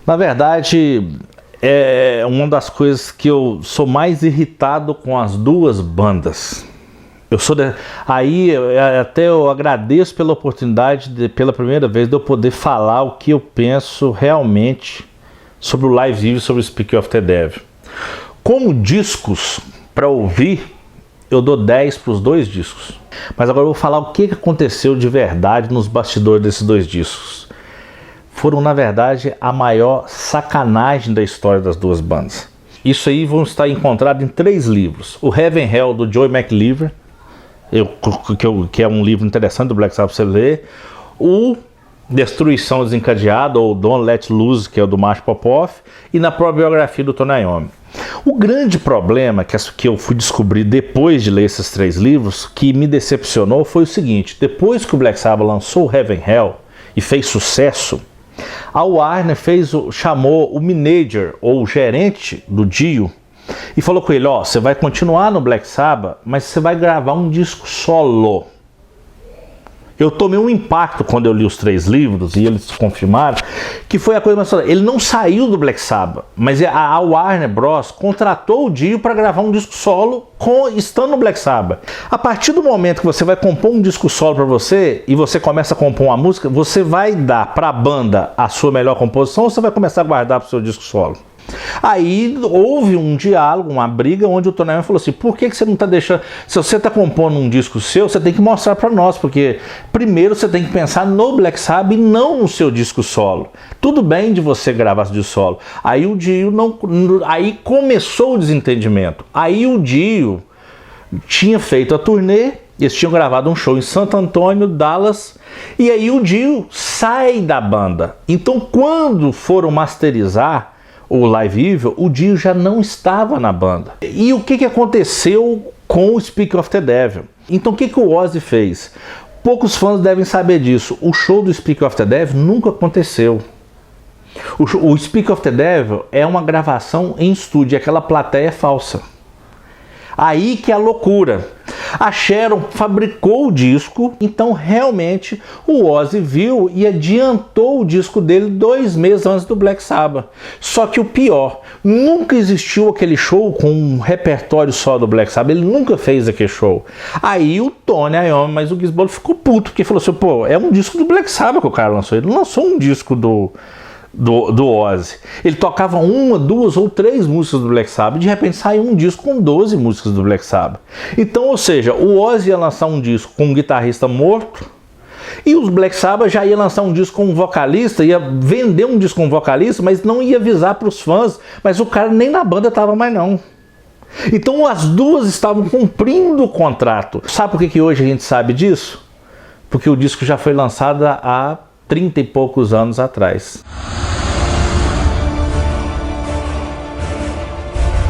Na verdade, é uma das coisas que eu sou mais irritado com as duas bandas. Aí até eu agradeço pela oportunidade, pela primeira vez, de eu poder falar o que eu penso realmente sobre o Live Evil, sobre o Speak of the Devil. Como discos para ouvir, eu dou 10 para os dois discos. Mas agora eu vou falar o que aconteceu de verdade nos bastidores desses dois discos. Foram, na verdade, a maior sacanagem da história das duas bandas. Isso aí vão estar encontrado em 3 livros. O Heaven Hell, do Joey McLeaver, que é um livro interessante do Black Sabbath para você ler. O Destruição Desencadeada, ou Don't Let Loose, que é o do Marshall Popoff. E na própria biografia do Tony Iommi. O grande problema que eu fui descobrir depois de ler esses 3 livros, que me decepcionou, foi o seguinte: depois que o Black Sabbath lançou o Heaven Hell e fez sucesso, a Warner chamou o manager, ou o gerente do Dio, e falou com ele: ó, você vai continuar no Black Sabbath, mas você vai gravar um disco solo. Eu tomei um impacto quando eu li os 3 livros, e eles confirmaram, que foi a coisa mais... Ele não saiu do Black Sabbath, mas a Warner Bros. Contratou o Dio para gravar um disco solo estando no Black Sabbath. A partir do momento que você vai compor um disco solo para você, e você começa a compor uma música, você vai dar para a banda a sua melhor composição, ou você vai começar a guardar para o seu disco solo? Aí houve um diálogo, uma briga, onde o Tony Iommi falou assim: por que você não está deixando... Se você está compondo um disco seu, você tem que mostrar para nós, porque primeiro você tem que pensar no Black Sabbath e não no seu disco solo. Tudo bem de você gravar esse disco solo. Aí o Dio não... Aí começou o desentendimento. Aí o Dio tinha feito a turnê, eles tinham gravado um show em Santo Antônio, Dallas, e aí o Dio sai da banda. Então quando foram masterizar o Live Evil, o Dio já não estava na banda. E o que aconteceu com o Speak of the Devil? Então o que o Ozzy fez? Poucos fãs devem saber disso. O show do Speak of the Devil nunca aconteceu. O Speak of the Devil é uma gravação em estúdio, aquela plateia é falsa. Aí que é a loucura. A Sharon fabricou o disco, então realmente o Ozzy viu e adiantou o disco dele 2 meses antes do Black Sabbath. Só que o pior, nunca existiu aquele show com um repertório só do Black Sabbath, ele nunca fez aquele show. Aí o Tony Iommi, mas o Gisbolo ficou puto, porque falou assim: pô, é um disco do Black Sabbath que o cara lançou, ele não lançou um disco do Ozzy. Ele tocava 1, 2 ou 3 músicas do Black Sabbath, de repente saiu um disco com 12 músicas do Black Sabbath. Então, ou seja, o Ozzy ia lançar um disco com um guitarrista morto, e os Black Sabbath já ia lançar um disco com um vocalista, ia vender um disco com um vocalista, mas não ia avisar para os fãs, mas o cara nem na banda estava mais não. Então as duas estavam cumprindo o contrato. Sabe por que hoje a gente sabe disso? Porque o disco já foi lançado há 30 e poucos anos atrás.